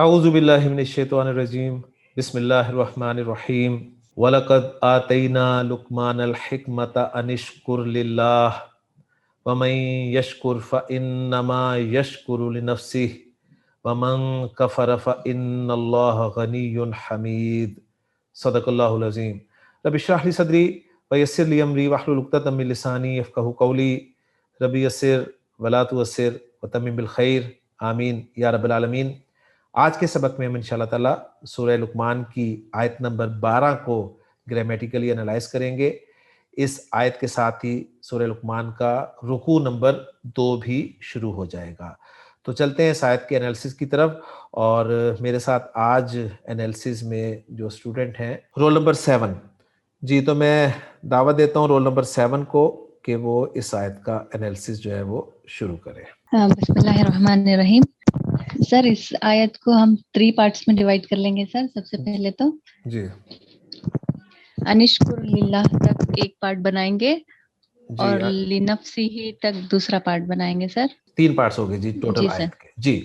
اعوذ باللہ من الشیطان الرجیم بسم اللہ الرحمن الرحیم وَلَقَدْ آتَيْنَا لُقْمَانَ الْحِكْمَةَ أَنِ اشْكُرْ لِلَّهِ وَمَنْ يَشْكُرْ فَإِنَّمَا يَشْكُرُ لِنَفْسِهِ وَمَنْ كَفَرَ فَإِنَّ اللَّهَ غَنِيٌّ حَمِيدٌ صدق اللہ العظیم۔ رب اشرح لي صدری ویسر لي امری واحلل عقدۃ من لسانی یفقہوا قولی رب یسر ولا تعسر وتمم بالخیر آمین یا رب العالمین۔ آج کے سبق میں ہم انشاءاللہ تعالیٰ سورہ لقمان کی آیت نمبر 12 کو گرامیٹیکلی انالائز کریں گے۔ اس آیت کے ساتھ ہی سورہ لقمان کا رکوع نمبر 2 بھی شروع ہو جائے گا۔ تو چلتے ہیں اس آیت کے انالیسس کی طرف، اور میرے ساتھ آج انالیسس میں جو اسٹوڈنٹ ہیں رول نمبر 7 جی، تو میں دعوت دیتا ہوں رول نمبر 7 کو کہ وہ اس آیت کا انالیسس جو ہے وہ شروع کریں۔ بسم اللہ الرحمن الرحیم۔ سر اس آیت کو ہم 3 پارٹس میں ڈیوائڈ کر لیں گے سر۔ سب سے پہلے تو جی انشکر للہ تک ایک پارٹ بنائیں گے، جی اور لنفسہ تک دوسرا پارٹ بنائیں گے سر۔ 3 پارٹس ہو گئے جی ٹوٹل جی سر۔ آیت کے۔ جی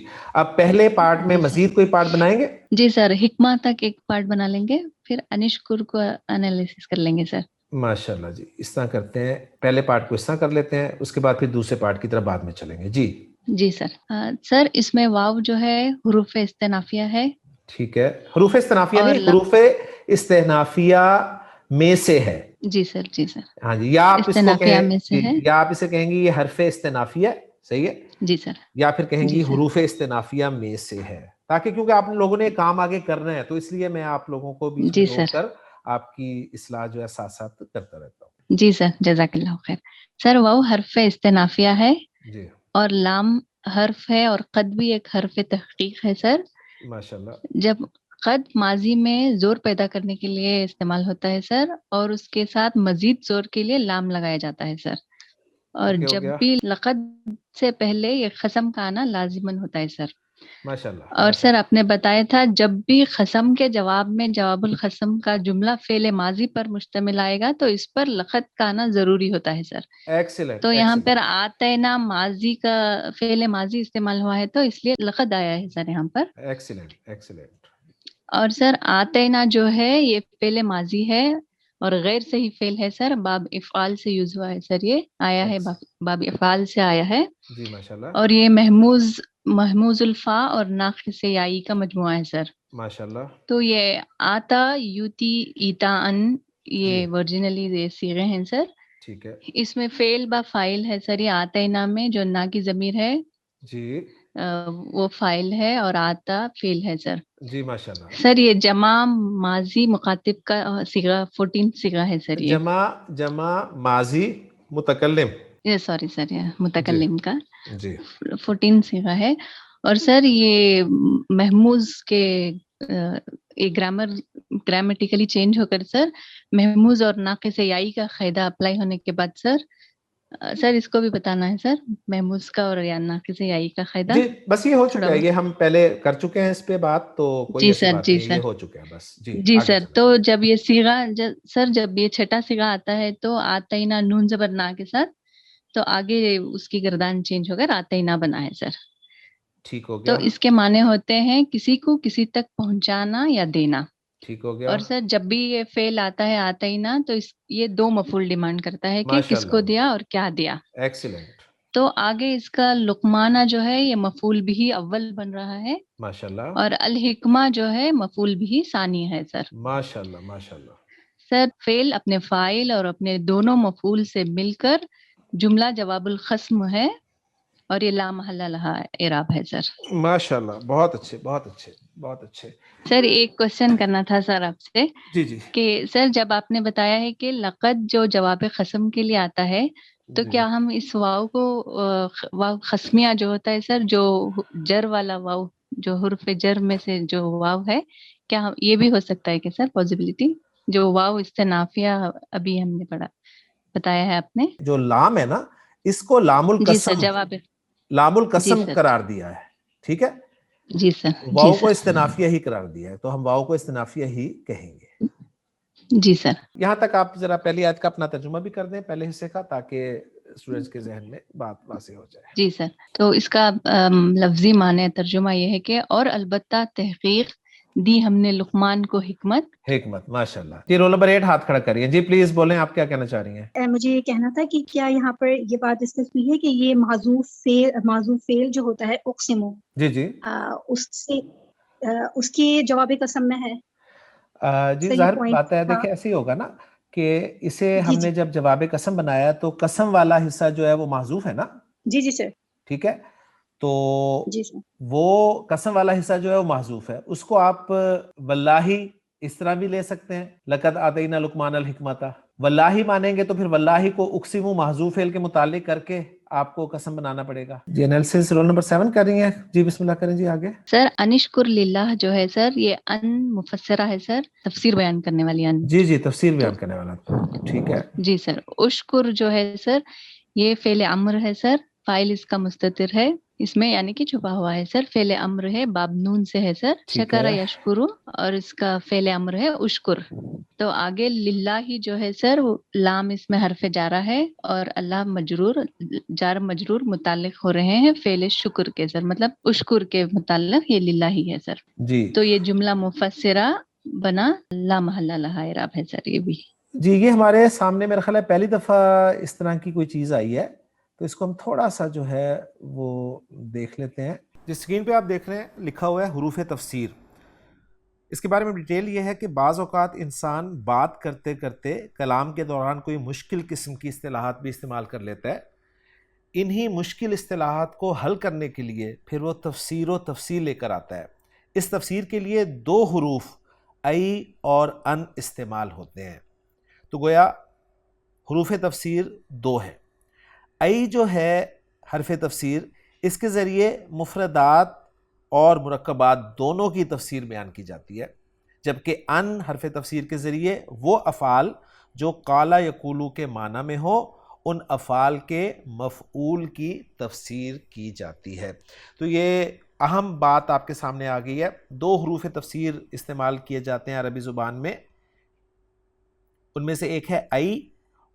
اب پہلے پارٹ میں جی سر۔ مزید کوئی پارٹ بنائیں گے؟ جی سر، حکمہ تک ایک پارٹ بنا لیں گے، پھر انشکر کو انالیسس کر لیں گے سر۔ ماشاء اللہ جی، اس طرح کرتے ہیں، پہلے پارٹ کو اس طرح کر لیتے ہیں، اس کے بعد پھر دوسرے پارٹ کی طرف بعد میں چلیں گے۔ جی جی سر۔ سر اس میں واو جو ہے حروف استنافیہ ہے۔ ٹھیک ہے، حروف استنافیہ اور نہیں، حروف استنافیہ میں سے ہے۔ جی سر، جی سر، ہاں جی، یا آپ اس کو استنافیہ میں سے ہے۔ کہیں، یا آپ اسے کہیں گی یہ حرف استنافیہ، صحیح ہے، جی سر، یا پھر کہیں جی گی سر۔ حروف استنافیہ میں سے ہے، تاکہ کیونکہ آپ لوگوں نے کام آگے کرنا ہے، تو اس لیے میں آپ لوگوں کو بیچ میں جی روک سر، کر آپ کی اصلاح جو ہے ساتھ ساتھ کرتا رہتا ہوں۔ جی سر، جزاک اللہ خیر۔ سر واو حرف استنافیہ ہے، جی اور لام حرف ہے، اور قد بھی ایک حرف تحقیق ہے سر۔ ماشاءاللہ۔ جب قد ماضی میں زور پیدا کرنے کے لیے استعمال ہوتا ہے سر، اور اس کے ساتھ مزید زور کے لیے لام لگایا جاتا ہے سر، اور اوکے ہو جب گیا، بھی لقد سے پہلے یہ قسم کا آنا لازمن ہوتا ہے سر۔ ماشاءاللہ اور سر ماشاءاللہ۔ آپ نے بتایا تھا جب بھی قسم کے جواب میں جواب القسم کا جملہ فعل ماضی پر مشتمل آئے گا تو اس پر لقد کا آنا ضروری ہوتا ہے سر۔ ایکسیلنٹ تو یہاں ایکسیلنٹ پر آتینا ماضی کا فعل ماضی استعمال ہوا ہے، تو اس لیے لقد آیا ہے سر یہاں پر۔ Excellent excellent. اور سر آتینا جو ہے یہ فعل ماضی ہے، اور غیر صحیح فعل ہے سر، باب افعال سے یوز ہوا ہے سر، یہ آیا ہے باب افعال سے آیا ہے، جی ماشاءاللہ اور یہ محموز الفا اور ناقص یائی کا مجموعہ ہے سر۔ ماشاءاللہ۔ تو یہ آتا، یوتی، ایتا، ان، جی یہ ورجنلی یہ صیغے ہیں سر۔ ٹھیک ہے اس میں فعل با فاعل ہے سر، یہ آتینا میں جو نا کی ضمیر ہے جی وہ فاعل ہے، اور آتا فعل ہے سر۔ جی ماشاءاللہ۔ سر یہ جمع ماضی مخاطب کا صیغہ 14 صیغہ ہے سر، یہ جمع ماضی متکلم، سوری سر، یہ جی متکلم کا جی 14 صیغہ ہے۔ اور سر یہ محموز کے یہ گرامیٹیکلی چینج ہو کر سر محموز اور ناقص یائی کا قاعدہ اپلائی ہونے کے بعد سر اس کو بھی بتانا ہے سر، محموز کا اور یا ناقص یائی کا قاعدہ۔ جی بس یہ ہو چکا ہے، یہ ہم پہلے کر چکے ہیں اس پہ بات، تو کوئی جی ایسی سر، بات جی نہیں ہے، سر، یہ ہو چکا ہے بس۔ جی جی آگے سر۔ چلیں۔ تو جب یہ صیغہ سر جب یہ چھٹا صیغہ آتا ہے تو آتینا نون زبر نا کے ساتھ، تو آگے اس کی گردان چینج ہو کر آتینا بنا ہے سر۔ ٹھیک ہو تو گیا، اس کے معنی ہوتے ہیں کسی کو کسی تک پہنچانا یا دینا۔ ٹھیک ہو گیا، اور سر جب بھی یہ فعل آتا ہے آتینا تو یہ 2 مفعول ڈیمانڈ کرتا ہے کہ کس کو ماشاءاللہ دیا اور کیا دیا۔ ایکسیلنٹ، تو آگے اس کا لقمانہ جو ہے یہ مفعول بھی اول بن رہا ہے، ماشاءاللہ اور الحکمہ جو ہے مفعول بھی ثانی ہے سر۔ ماشاءاللہ ماشاءاللہ۔ سر فعل اپنے فاعل اور اپنے دونوں مفعول سے مل کر جملہ جواب الخصم ہے، اور یہ لا محل لہا اعراب ہے سر۔ ماشاءاللہ، بہت اچھے بہت اچھے بہت اچھے۔ سر ایک کوشچن کرنا تھا سر آپ سے جی جی کہ سر جب آپ نے بتایا ہے کہ لقد جو جواب قسم کے لیے آتا ہے، تو جی کیا ہم اس واو کو واو خصمیہ جو ہوتا ہے سر، جو جر والا واو، جو حرف جر میں سے جو واو ہے، کیا یہ بھی ہو سکتا ہے کہ سر پاسبلٹی، جو واو استنافیہ ابھی ہم نے بتایا ہے آپ نے؟ جو لام ہے نا، اس کو لام جی سر القسم، جواب، لام جی القسم سر، قرار دیا ہے، ٹھیک ہے، جی سر، جی واؤ کو سر، استنافیہ ہی قرار دیا ہے، تو ہم واؤ کو استنافیہ ہی کہیں گے۔ جی سر۔ یہاں تک آپ ذرا پہلی آیت کا اپنا ترجمہ بھی کر دیں، پہلے حصے کا، تاکہ اسٹوڈنٹس کے ذہن میں بات واضح ہو جائے. جی سر, تو اس کا لفظی معنی ترجمہ یہ ہے کہ اور البتہ تحقیق دی ہم نے لقمان کو حکمت. ماشاء اللہ. جی رول نمبر 8 ہاتھ کھڑا کریے. جی پلیز بولیں, آپ کیا کہنا چاہ رہی ہیں؟ مجھے یہ کہنا تھا کہ کیا یہاں پر یہ بات ڈسکس ہوئی ہے کہ یہ معذوف فعل جو ہوتا ہے اقسمو, جی اس کی جواب قسم میں ہے. جی ظاہر بات ہے, دیکھیں ایسے ہی ہوگا نا کہ اسے ہم نے جب جواب قسم بنایا تو قسم والا حصہ جو ہے وہ محذوف ہے نا. جی سر. ٹھیک ہے, تو جی سر, وہ قسم والا حصہ جو ہے وہ محذوف ہے, اس کو آپ واللہ اس طرح بھی لے سکتے ہیں, لقد آتینا لقمان الحکمت. واللہ مانیں گے تو پھر واللہ کو اقسم محذوف فعل کے متعلق کر کے آپ کو قسم بنانا پڑے گا. جی انالیسس رول نمبر 7 کر رہی ہیں. جی بسم اللہ کریں. جی آگے. سر انشکر للہ جو ہے سر, یہ ان مفسرہ ہے سر, تفسیر بیان کرنے والی ان. جی تفسیر بیان کرنے والا. ٹھیک ہے. جی سر. اشکر جو ہے سر, یہ فعل امر ہے سر, فاعل اس کا مستتر ہے اس میں, یعنی کہ چھپا ہوا ہے سر. فعل امر ہے, باب نون سے ہے سر. شکر یشکرو, اور اس کا فعل امر ہے اشکر. تو آگے للہ ہی جو ہے سر, لام اس میں حرف جارہ ہے, اور اللہ مجرور, جار مجرور متعلق ہو رہے ہیں فعل شکر کے سر, مطلب اشکر کے متعلق یہ للہ ہی ہے سر. جی تو یہ جملہ مفسرہ بنا لا محل لہا اعراب ہے سر. یہ بھی جی یہ ہمارے سامنے میرا خیال ہے پہلی دفعہ اس طرح کی کوئی چیز آئی ہے, تو اس کو ہم تھوڑا سا جو ہے وہ دیکھ لیتے ہیں. جس اسکرین پہ آپ دیکھ رہے ہیں لکھا ہوا ہے حروف تفسیر. اس کے بارے میں ڈیٹیل یہ ہے کہ بعض اوقات انسان بات کرتے کرتے کلام کے دوران کوئی مشکل قسم کی اصطلاحات بھی استعمال کر لیتا ہے. انہی مشکل اصطلاحات کو حل کرنے کے لیے پھر وہ تفسیر و تفصیل لے کر آتا ہے. اس تفسیر کے لیے 2 حروف ای اور ان استعمال ہوتے ہیں. تو گویا حروف تفسیر 2 ہے. ای جو ہے حرف تفسیر, اس کے ذریعے مفردات اور مرکبات دونوں کی تفسیر بیان کی جاتی ہے, جبکہ ان حرف تفسیر کے ذریعے وہ افعال جو قال یقول کے معنی میں ہو, ان افعال کے مفعول کی تفسیر کی جاتی ہے. تو یہ اہم بات آپ کے سامنے آ گئی ہے. 2 حروف تفسیر استعمال کیے جاتے ہیں عربی زبان میں, ان میں سے ایک ہے ای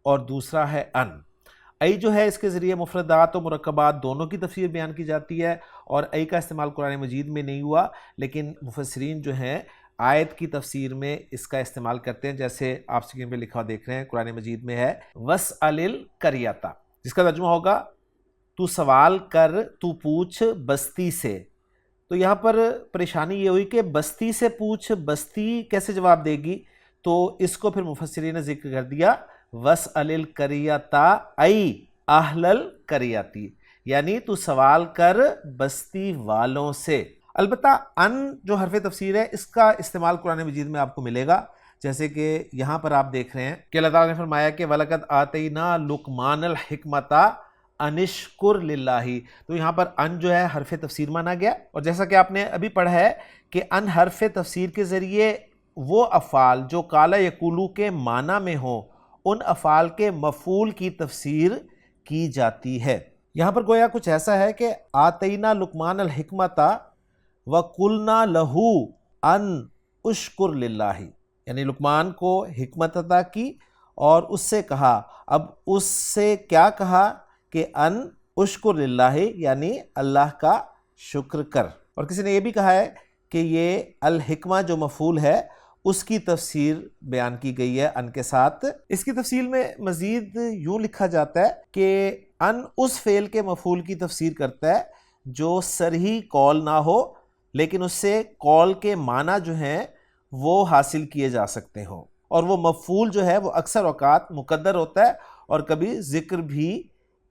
اور دوسرا ہے ان. ای جو ہے اس کے ذریعے مفردات و مرکبات دونوں کی تفسیر بیان کی جاتی ہے, اور ای کا استعمال قرآن مجید میں نہیں ہوا, لیکن مفسرین جو ہیں آیت کی تفسیر میں اس کا استعمال کرتے ہیں. جیسے آپ اسکرین پہ لکھا دیکھ رہے ہیں, قرآن مجید میں ہے وَاسْأَلِ الْقَرْيَةَ, جس کا ترجمہ ہوگا تو سوال کر, تو پوچھ بستی سے. تو یہاں پر پریشانی یہ ہوئی کہ بستی سے پوچھ, بستی کیسے جواب دے گی؟ تو اس کو پھر مفسرین نے ذکر کر دیا وَاسْأَلِ الْقَرْيَةَ ای اہل القریاتی, یعنی تو سوال کر بستی والوں سے. البتہ ان جو حرف تفسیر ہے اس کا استعمال قرآن مجید میں آپ کو ملے گا, جیسے کہ یہاں پر آپ دیکھ رہے ہیں کہ اللہ تعالیٰ نے فرمایا کہ وَلَقَدْ آتَيْنَا لُقْمَانَ الْحِكْمَةَ أَنِ اشْكُرْ لِلَّهِ. تو یہاں پر ان جو ہے حرف تفسیر مانا گیا, اور جیسا کہ آپ نے ابھی پڑھا ہے کہ ان حرف تفسیر کے ذریعے وہ افعال جو قال یقول کے معنی میں ہوں, ان افعال کے مفعول کی تفسیر کی جاتی ہے. یہاں پر گویا کچھ ایسا ہے کہ آتینا لقمان الحکمت وقلنا لہو ان اشکر للہ, یعنی لقمان کو حکمت عطا کی اور اس سے کہا, اب اس سے کیا کہا کہ ان اشکر للہ, یعنی اللہ کا شکر کر. اور کسی نے یہ بھی کہا ہے کہ یہ الحکمہ جو مفعول ہے اس کی تفسیر بیان کی گئی ہے ان کے ساتھ. اس کی تفصیل میں مزید یوں لکھا جاتا ہے کہ ان اس فعل کے مفعول کی تفسیر کرتا ہے جو صریح قول نہ ہو, لیکن اس سے قول کے معنی جو ہیں وہ حاصل کیے جا سکتے ہوں, اور وہ مفعول جو ہے وہ اکثر اوقات مقدر ہوتا ہے اور کبھی ذکر بھی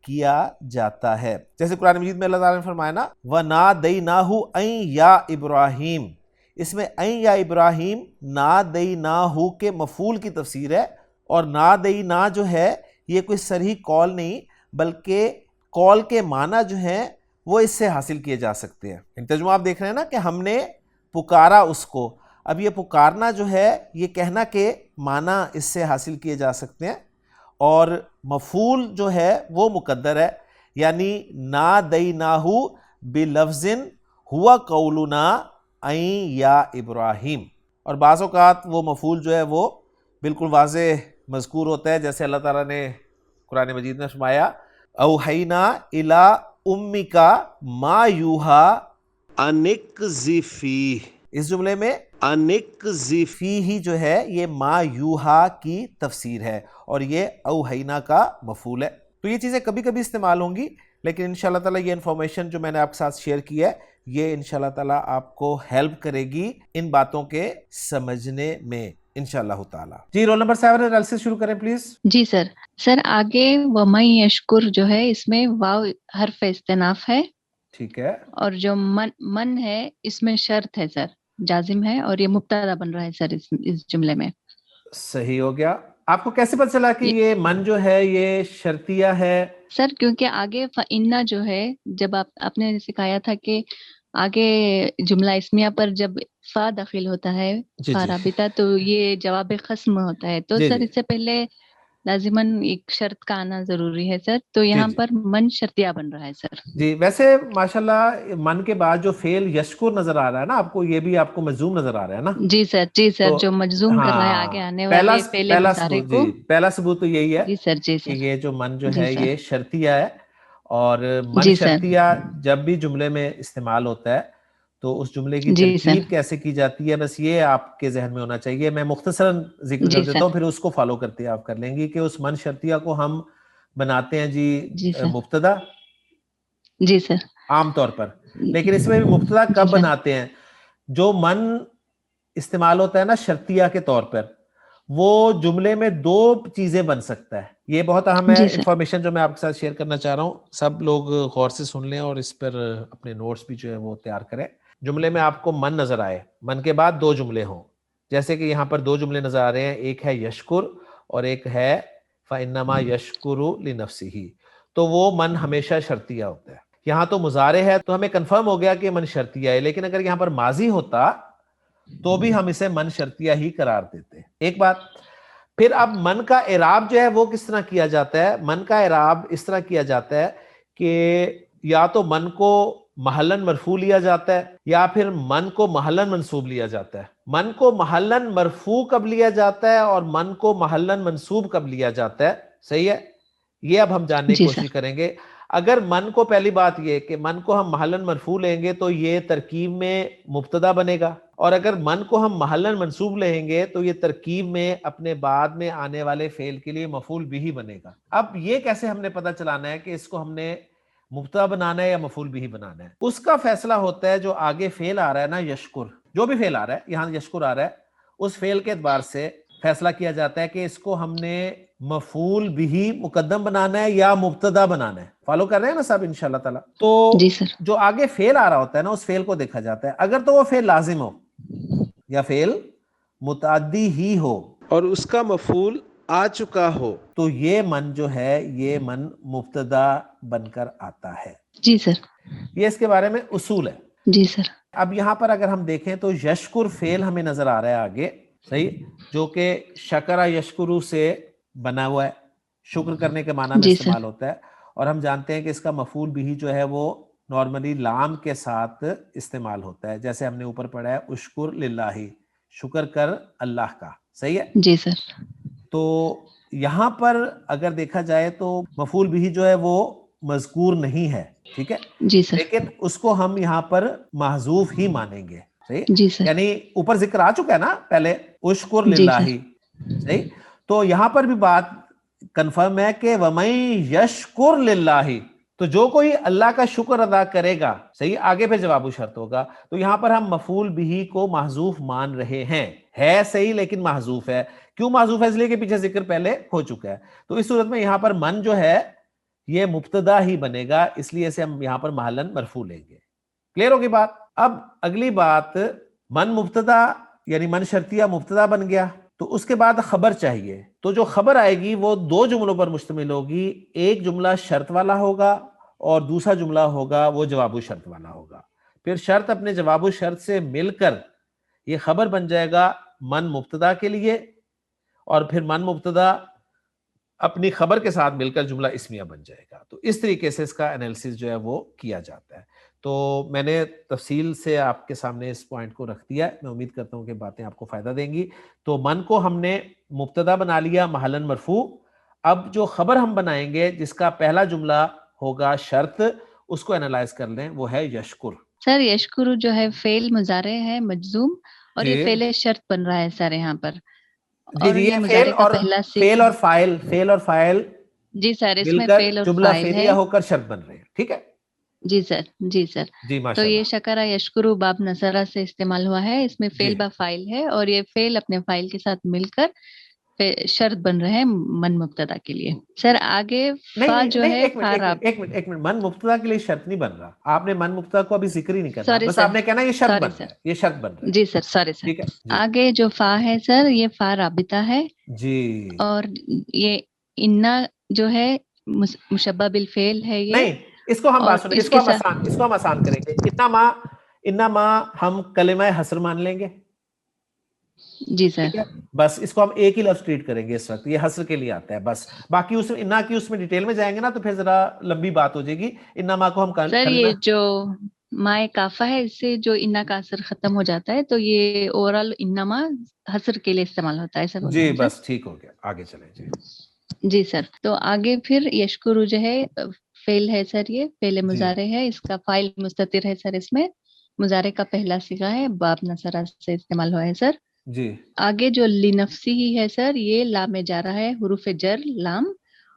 کیا جاتا ہے. جیسے قرآن مجید میں اللہ تعالیٰ نے فرمایا نا وَنَادَيْنَاهُ أَن يَا إِبْرَاهِيمُ, اس میں این یا ابراہیم نادیناہو کے مفعول کی تفسیر ہے, اور نادینا جو ہے یہ کوئی صریح قول نہیں بلکہ قول کے معنی جو ہیں وہ اس سے حاصل کیے جا سکتے ہیں. ترجمہ آپ دیکھ رہے ہیں نا کہ ہم نے پکارا اس کو. اب یہ پکارنا جو ہے یہ کہنا کہ معنی اس سے حاصل کیے جا سکتے ہیں, اور مفعول جو ہے وہ مقدر ہے, یعنی نادیناہو بلفظ ہوا قولنا این یا ابراہیم. اور بعض اوقات وہ مفعول جو ہے وہ بالکل واضح مذکور ہوتا ہے, جیسے اللہ تعالیٰ نے قرآن مجید میں فرمایا اوحینا الی امکا ما یوہا انقذی فیہ، اس جملے میں انقذی فیہ ہی جو ہے یہ ما یوہا کی تفسیر ہے اور یہ اوحینا کا مفعول ہے. تو یہ چیزیں کبھی کبھی استعمال ہوں گی، لیکن انشاءاللہ تعالیٰ یہ انفارمیشن جو میں نے آپ کے ساتھ شیئر کی ہے یہ انشاءاللہ تعالیٰ آپ کو ہیلپ کرے گی ان باتوں کے سمجھنے میں انشاءاللہ تعالیٰ. جی رول نمبر 7 انالیسس شروع کریں پلیز. جی سر آگے وَمَن یشکر جو ہے اس میں واو حرف استناف ہے، ٹھیک ہے، اور جو من ہے اس میں شرط ہے سر، جازم ہے، اور یہ مبتدا بن رہا ہے سر اس جملے میں. صحیح ہو گیا. آپ کو کیسے پتہ چلا کہ یہ من جو ہے یہ شرطیہ ہے؟ سر کیونکہ آگے فَإِنَّ جو ہے، جب آپ نے سکھایا تھا کہ آگے جملہ اسمیہ پر جب فا داخل ہوتا ہے، جی فا جی رابطہ، تو یہ جواب خصم ہوتا ہے. تو جی سر جی اس سے پہلے لازماً ایک شرط کا آنا ضروری ہے سر، تو جی یہاں جی پر من شرطیہ بن رہا ہے سر. جی. ویسے ماشاءاللہ من کے بعد جو فعل یشکر نظر آ رہا ہے نا آپ کو، یہ بھی آپ کو مجزوم نظر آ رہا ہے نا؟ جی سر تو جو مجزوم کر رہا ہے آگے ہاں، آنے والے پہلے پہلا مضارع ثبوت، کو. جی پہلا ثبوت تو یہی ہے جی سر کہ یہ جو من جو جی ہے سر یہ شرطیہ ہے، اور من جی سر شرطیہ جب بھی جملے میں استعمال ہوتا ہے تو اس جملے کی جی سر ترکیب کیسے کی جاتی ہے، بس یہ آپ کے ذہن میں ہونا چاہیے. میں مختصراً ذکر جی کر دیتا سر ہوں، پھر اس کو فالو کرتے آپ کر لیں گی کہ اس من شرطیہ کو ہم بناتے ہیں جی جی سر مبتدا جی سر عام طور پر. لیکن اس میں بھی مبتدا جی کب سر بناتے ہیں؟ جو من استعمال ہوتا ہے نا شرطیہ کے طور پر، وہ جملے میں دو چیزیں بن سکتا ہے. یہ بہت اہم ہے جی سر انفارمیشن جو میں آپ کے ساتھ شیئر کرنا چاہ رہا ہوں. سب لوگ غور سے سن لیں اور اس پر اپنے نوٹس بھی جو ہے وہ تیار کریں. جملے میں آپ کو من نظر آئے، من کے بعد دو جملے ہوں، جیسے کہ یہاں پر دو جملے نظر آ رہے ہیں، ایک ہے یشکر اور ایک ہے فَإِنَّمَا يَشْكُرُ لِنَفْسِهِ. تو وہ من ہمیشہ شرطیہ ہوتا ہے. یہاں تو مضارع ہے تو ہمیں کنفرم ہو گیا کہ من شرطیہ ہے، لیکن اگر یہاں پر ماضی ہوتا تو بھی ہم اسے من شرطیہ ہی قرار دیتے. ایک بات. پھر اب من کا اعراب جو ہے وہ کس طرح کیا جاتا ہے؟ من کا اعراب اس طرح کیا جاتا ہے کہ یا تو من کو محلاً مرفوع لیا جاتا ہے یا پھر من کو محلاً منصوب لیا جاتا ہے. من کو محلاً مرفوع کب لیا جاتا ہے اور من کو محلاً منصوب کب لیا جاتا ہے؟ صحیح ہے، یہ اب ہم جاننے کی جی کوشش سر کریں گے. اگر من کو، پہلی بات یہ کہ من کو ہم محلاً مرفوع لیں گے تو یہ ترکیب میں مبتدا بنے گا، اور اگر من کو ہم محلاً منصوب لیں گے تو یہ ترکیب میں اپنے بعد میں آنے والے فعل کے لیے مفعول بھی بنے گا. اب یہ کیسے ہم نے پتہ چلانا ہے کہ اس کو ہم نے مبتدا بنانا ہے یا مفعول بھی بنانا ہے؟ اس کا فیصلہ ہوتا ہے جو آگے فعل آ رہا ہے نا یشکر، جو بھی فعل آ رہا ہے، یہاں یشکر آ رہا ہے، اس فعل کے اعتبار سے فیصلہ کیا جاتا ہے کہ اس کو ہم نے مفعول بھی مقدم بنانا ہے یا مبتدا بنانا ہے. فالو کر رہے ہیں نا سب انشاءاللہ تعالی؟ تو جی سر جو آگے فعل آ رہا ہوتا ہے نا اس فعل کو دیکھا جاتا ہے. اگر تو وہ فعل لازم ہو یا فعل متعدی ہی ہو اور اس کا مفعول آ چکا ہو تو یہ من جو ہے یہ من مبتدا بن کر آتا ہے. جی سر یہ اس کے بارے میں اصول ہے. جی سر اب یہاں پر اگر ہم دیکھیں تو یشکر فعل ہمیں نظر آ رہا ہے آگے، صحیح، جو کہ شکرا یشکرو سے بنا ہوا ہے، شکر کرنے کے معنی میں جی سر استعمال ہوتا ہے. اور ہم جانتے ہیں کہ اس کا مفعول بھی جو ہے وہ نارملی لام کے ساتھ استعمال ہوتا ہے، جیسے ہم نے اوپر پڑھا ہے اشکر للہ، شکر کر اللہ کا. صحیح ہے. جی سر تو یہاں پر اگر دیکھا جائے تو مفعول بھی جو ہے وہ مذکور نہیں ہے، ٹھیک ہے، جی سر لیکن اس کو ہم یہاں پر محذوف ہی مانیں گے. صحیح، جی سر یعنی اوپر ذکر آ چکا ہے نا پہلے اشکر جی للہ. سر صحیح، تو یہاں پر بھی بات کنفرم ہے کہ وَمَن یشکر للہ، تو جو کوئی اللہ کا شکر ادا کرے گا، صحیح، آگے پھر جواب شرط ہوگا. تو یہاں پر ہم مفعول بھی کو محذوف مان رہے ہیں، ہے صحیح لیکن محذوف ہے. کیوں محذوف ہے؟ اس لیے کہ پیچھے ذکر پہلے ہو چکا ہے. تو اس صورت میں یہاں پر من جو ہے یہ مبتدا ہی بنے گا، اس لیے سے ہم یہاں پر محلاً مرفوع لیں گے. کلیئر ہوگی بات؟ اب اگلی بات، من مبتدا یعنی من شرطیہ مبتدا بن گیا تو اس کے بعد خبر چاہیے. تو جو خبر آئے گی وہ دو جملوں پر مشتمل ہوگی، ایک جملہ شرط والا ہوگا اور دوسرا جملہ ہوگا وہ جواب شرط والا ہوگا. پھر شرط اپنے جواب شرط سے مل کر یہ خبر بن جائے گا من مبتدا کے لیے، اور پھر من مبتدا اپنی خبر کے ساتھ مل کر جملہ اسمیہ بن جائے گا. تو اس طریقے سے اس کا انالیسس جو ہے وہ کیا جاتا ہے. تو میں نے تفصیل سے آپ کے سامنے اس پوائنٹ کو رکھ دیا ہے. میں امید کرتا ہوں کہ باتیں آپ کو فائدہ دیں گی. تو من کو ہم نے مبتدا بنا لیا محلاً مرفوع. اب جو خبر ہم بنائیں گے جس کا پہلا جملہ ہوگا شرط، اس کو انالائز کر لیں، وہ ہے یشکر. سر یشکر جو ہے فعل مضارع ہے مجزوم، اور یہ فعل شرط بن رہا ہے سر یہاں پر. جی جی، یہ فعل اور فاعل، فعل اور فاعل جی سر اس مل میں کر فعل اور جملہ فاعل فعلیہ ہے. ہو کر شرط بن رہے ہیں. ٹھیک ہے جی سر جی سر. جی تو ماشاء یہ اللہ. شکرہ یشکرو باب نصرہ سے استعمال ہوا ہے. اس میں فعل جی با فاعل ہے، اور یہ فعل اپنے فاعل کے ساتھ مل کر شرط بن رہے ہیں من مبتدا کے لیے. سر آگے فا جو ہے فا راب. ایک منٹ من مبتدا کے لیے شرط نہیں بن رہا. آپ نے من مبتدا کو ابھی ذکر ہی نہیں کرنا، سوری بس سر، آپ نے کہنا یہ شرط سوری بن سر. رہا ہے، یہ شرط بن رہا ہے. جی سر سوری سر. ٹھیک ہے جی آگے جو فا ہے سر یہ فا رابطہ ہے، جی. اور یہ انا جو ہے مشبہ بالفعل ہے یہ. نہیں، اس کو ہم اور بات سنیں، اس کے ساتھ اس کو ہم آسان کریں گے. انما ہم کلمہ حصر مان لیں گے. جی سر ٹھیک ہے، بس اس کو ہم ایک ہی لفظ ٹریٹ کریں گے اس وقت، یہ حصر کے لیے آتا ہے بس. باقی اس انا کی اس میں ڈیٹیل میں جائیں گے نا تو پھر ذرا لمبی بات ہو جائے گی. انما کو ہم سر کلمہ، یہ جو مائے کافا ہے اس سے جو انا کا اثر ختم ہو جاتا ہے، تو یہ اوورال انما حصر کے لیے استعمال ہوتا ہے سر. جی بس ٹھیک ہو گیا، آگے چلیں. جی جی سر. تو آگے پھر یشکر جو ہے فعل ہے سر، یہ فعل جی مضارع ہے. اس کا فاعل مستتر ہے سر. اس میں مضارع کا پہلا صیغہ ہے، باب نصرہ سے استعمال ہوا ہے سر. جی آگے جو لنفسی ہی ہے سر، یہ لام جا رہا ہے، حروف جر لام،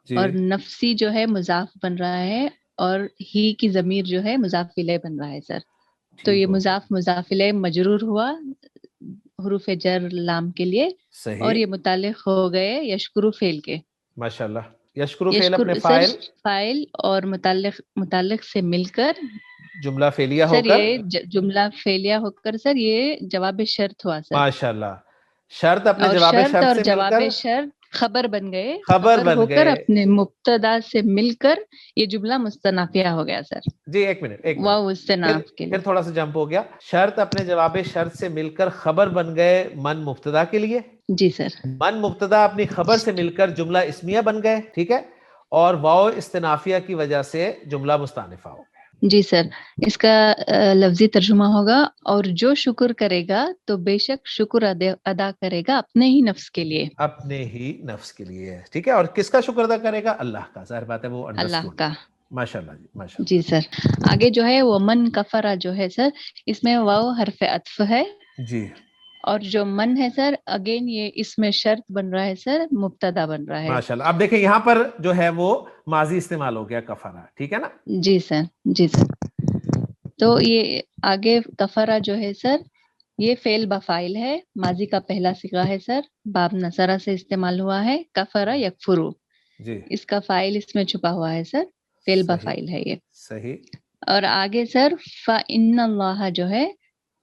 جی اور نفسی جو ہے مضاف بن رہا ہے، اور ہی کی ضمیر جو ہے مضاف الیہ بن رہا ہے سر. تو ٹھیک یہ ہو گیا. مضاف الیہ مجرور ہوا حروف جر لام کے لیے، اور صحیح یہ متعلق ہو گئے یشکرو فعل کے. ماشاء اللہ. یشکر فعل اپنے یشکر سر فاعل فاعل اور متعلق سے مل کر جملہ فعلیہ ہو سر کر، یہ جملہ فعلیہ ہو کر سر یہ جواب شرط ہوا سر. ماشاء اللہ. شرط اپنے اور جواب شرط شرط اور سے مل جواب کر شرط خبر بن گئے، خبر بن ہو کر گئے. اپنے مبتدا سے مل کر یہ جملہ مستنافیہ ہو گیا سر. جی ایک منٹ واو استناف کے پھر لیے. تھوڑا سا جمپ ہو گیا. شرط اپنے جواب شرط سے مل کر خبر بن گئے من مبتدا کے لیے. جی سر. من مبتدا اپنی خبر سے مل کر جملہ اسمیہ بن گئے. ٹھیک ہے، اور واو استنافیہ کی وجہ سے جملہ مستانفہ ہو گیا. جی سر. اس کا لفظی ترجمہ ہوگا، اور جو شکر کرے گا تو بے شک شکر ادا کرے گا اپنے ہی نفس کے لیے. اپنے ہی نفس کے لیے. ٹھیک ہے، اور کس کا شکر ادا کرے گا؟ اللہ کا. ظاہر بات ہے وہ اللہ انڈرسٹوڈ. کا. ماشاء اللہ جی ماشاء جی اللہ. سر. آگے جو ہے وہ من کفرا جو ہے سر، اس میں واو حرف عطف ہے، جی اور جو من ہے سر اگین یہ اس میں شرط بن رہا ہے سر، مبتدا بن رہا ہے. ماشاء اللہ. اب دیکھیں یہاں پر جو ہے وہ ماضی استعمال ہو گیا کفرا. ٹھیک ہے نا. جی سر جی سر. تو یہ آگے کفرا جو ہے سر یہ فعل بفائل ہے، ماضی کا پہلا صیغہ ہے سر، باب نصرہ سے استعمال ہوا ہے. کفرا یکفرو، جی اس کا فائل اس میں چھپا ہوا ہے سر، فعل صحیح بفائل ہے یہ. صحیح. اور آگے سر فا ان اللہ جو ہے،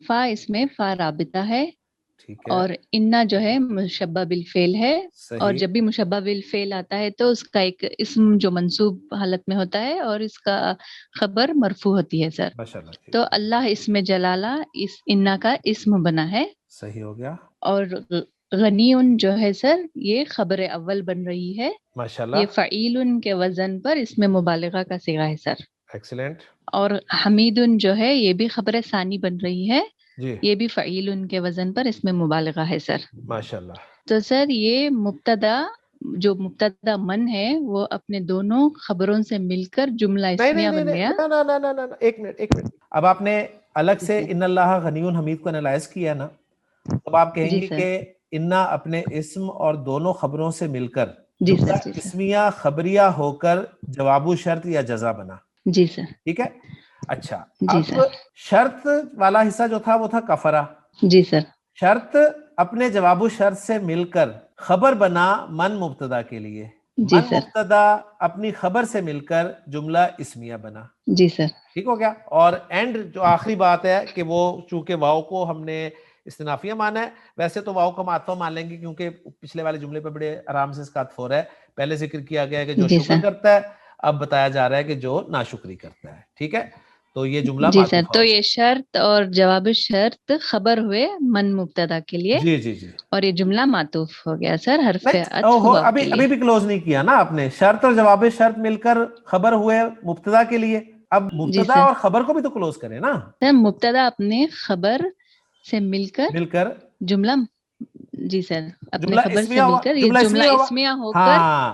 فا اس میں فا رابطہ ہے، ٹھیک ہے اور انا جو ہے مشبہ بالفعل ہے. اور صحیح. جب بھی مشبہ بالفعل آتا ہے تو اس کا ایک اسم جو منصوب حالت میں ہوتا ہے، اور اس کا خبر مرفوع ہوتی ہے سر. ماشاء اللہ. ٹھیک تو اللہ اس میں جلالہ اس انا کا اسم بنا ہے. صحیح ہو گیا. اور غنیون جو ہے سر یہ خبر اول بن رہی ہے. ماشاء یہ اللہ. فعیل کے وزن پر اس میں مبالغہ کا صیغہ ہے سر. ایکسلنٹ. اور حمید جو ہے یہ بھی خبر ثانی بن رہی ہے، جی یہ بھی فعیل کے وزن پر اس میں مبالغہ ہے سر. ماشاء اللہ. تو سر یہ مبتدا من ہے وہ اپنے دونوں خبروں سے مل کر جملہ اسمیہ بن گیا. ایک منٹ. اب آپ نے الگ سے ان اللہ غنی حمید کو انالائز کیا نا، اب آپ کہیں جی گے سر. کہ انا اپنے اسم اور دونوں خبروں سے مل کر جی جملہ سر. جی سر. اسمیہ خبریہ ہو کر جواب شرط یا جزا بنا. جی سر. ٹھیک ہے. اچھا جی اب سر. شرط والا حصہ جو تھا وہ تھا کفرا. جی سر. شرط اپنے جواب شرط سے مل کر خبر بنا من مبتدا کے لیے. جی من سر. مبتدا اپنی خبر سے مل کر جملہ اسمیہ بنا. جی سر. ٹھیک ہو گیا. اور اینڈ جو آخری بات ہے کہ وہ چونکہ واؤ کو ہم نے استنافیہ مانا ہے، ویسے تو واؤ کو معطوف مان لیں گے کیونکہ پچھلے والے جملے پہ بڑے آرام سے اس کا عطف ہو رہا ہے. پہلے ذکر کیا گیا ہے کہ جو جی شکر سر. کرتا ہے، اب بتایا جا رہا ہے کہ جو ناشکری کرتا ہے. ٹھیک ہے، تو یہ جملہ جی سر. معطوف تو ہے. یہ شرط اور جواب شرط خبر ہوئے من مبتدا کے لیے، جی جی جی. اور یہ جملہ معطوف ہو گیا سر حرف نہیں عطف واو کے ابھی لیے. بھی کلوز نہیں کیا نا آپ نے. شرط اور جواب شرط مل کر خبر ہوئے مبتدا کے لیے. اب جی مبتدا سر. اور خبر کو بھی تو کلوز کریں نا. سر مبتدا اپنے خبر سے مل کر جملہ، جی سر، اپنے جملہ خبر اسمیہ سے مل ہوا، کر یہ جملہ جملہ اسمیہ ہوا. اسمیہ ہو کر ہاں